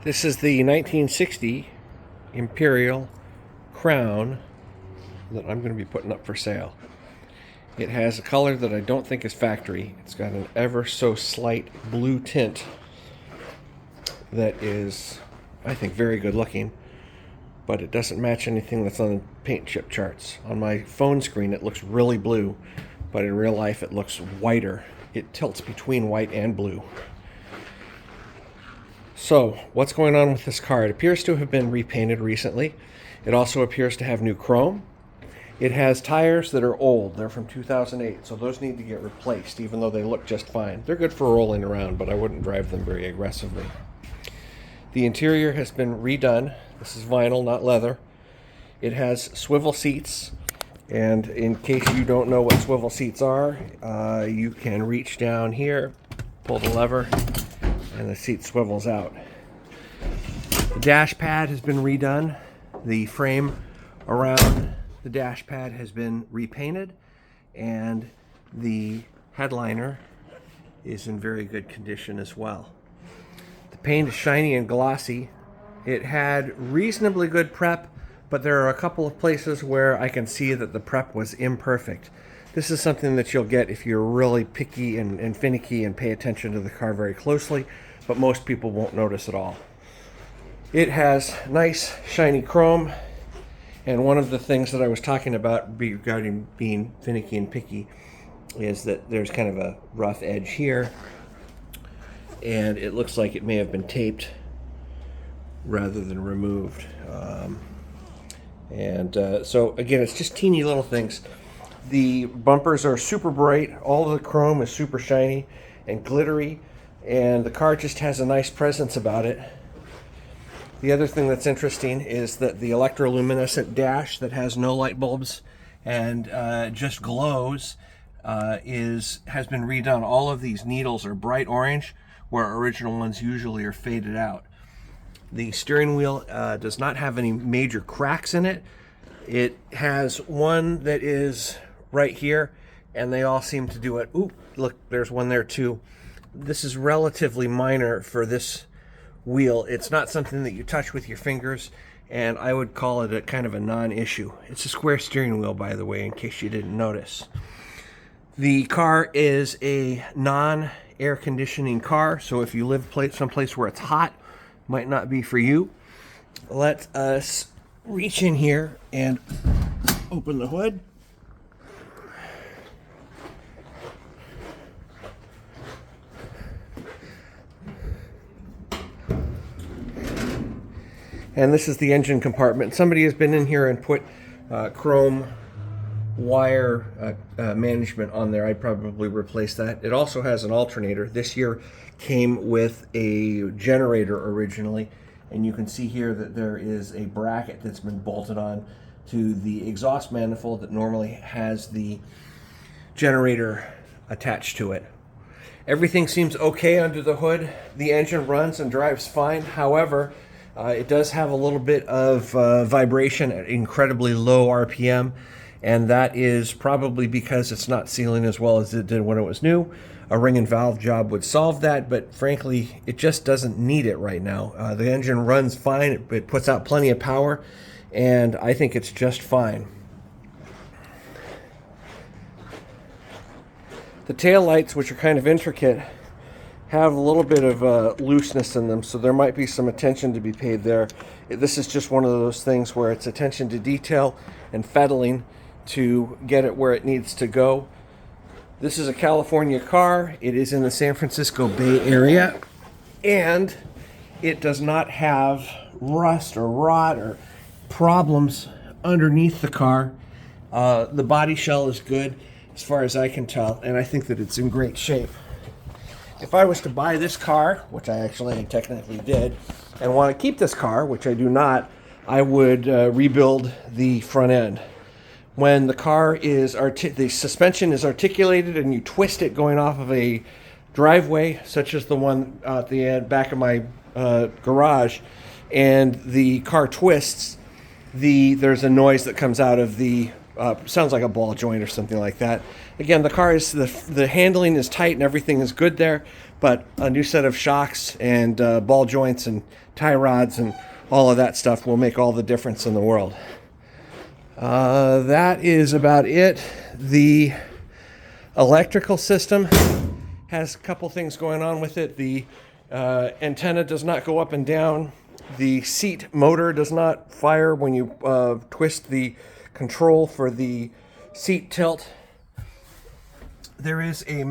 This is the 1960 Imperial Crown that I'm going to be putting up for sale. It has a color that I don't think is factory. It's got an ever so slight blue tint that is, I think, very good looking, but it doesn't match anything that's on the paint chip charts. On my phone screen it looks really blue, but in real life it looks whiter. It tilts between white and blue. So, what's going on with this car? It appears to have been repainted recently. It also appears to have new chrome. It has tires that are old. They're from 2008, so those need to get replaced, even though they look just fine. They're good for rolling around, but I wouldn't drive them very aggressively. The interior has been redone. This is vinyl, not leather. It has swivel seats, and in case you don't know what swivel seats are, you can reach down here, pull the lever, and the seat swivels out. The dash pad has been redone. The frame around the dash pad has been repainted, and the headliner is in very good condition as well. The paint is shiny and glossy. It had reasonably good prep, but there are a couple of places where I can see that the prep was imperfect. This is something that you'll get if you're really picky and finicky and pay attention to the car very closely, but most people won't notice at all. It has nice shiny chrome, and one of the things that I was talking about regarding being finicky and picky is that there's kind of a rough edge here, and it looks like it may have been taped rather than removed. So again, it's just teeny little things. The bumpers are super bright. All of the chrome is super shiny and glittery, and the car just has a nice presence about it. The other thing that's interesting is that the electroluminescent dash that has no light bulbs and just glows has been redone. All of these needles are bright orange, where original ones usually are faded out. The steering wheel does not have any major cracks in it. It has one that is right here, and they all seem to do it. Ooh, look, there's one there too. This is relatively minor for this wheel. It's not something that you touch with your fingers, and I would call it a kind of a non-issue. It's a square steering wheel, by the way, in case you didn't notice. The car is a non-air conditioning car, so if you live someplace where it's hot, might not be for you. Let us reach in here and open the hood. And this is the engine compartment. Somebody has been in here and put chrome wire management on there. I'd probably replace that. It also has an alternator. This year came with a generator originally, and you can see here that there is a bracket that's been bolted on to the exhaust manifold that normally has the generator attached to it. Everything seems okay under the hood. The engine runs and drives fine. However, it does have a little bit of vibration at incredibly low RPM, and that is probably because it's not sealing as well as it did when it was new. A ring and valve job would solve that, but frankly, it just doesn't need it right now. The engine runs fine. It puts out plenty of power, and I think it's just fine. The tail lights, which are kind of intricate, have a little bit of looseness in them, so there might be some attention to be paid there. This is just one of those things where it's attention to detail and fettling to get it where it needs to go. This is a California car. It is in the San Francisco Bay Area, and it does not have rust or rot or problems underneath the car. The body shell is good as far as I can tell, and I think that it's in great shape. If I was to buy this car, which I actually technically did, and want to keep this car, which I do not, I would rebuild the front end. When the car is the suspension is articulated and you twist it going off of a driveway, such as the one at the back of my garage, and the car twists, there's a noise that comes out of the sounds like a ball joint or something like that. Again, the car is the handling is tight and everything is good there, but a new set of shocks and ball joints and tie rods and all of that stuff will make all the difference in the world. That is about it. The electrical system has a couple things going on with it. The antenna does not go up and down. The seat motor does not fire when you twist the control for the seat tilt. There is a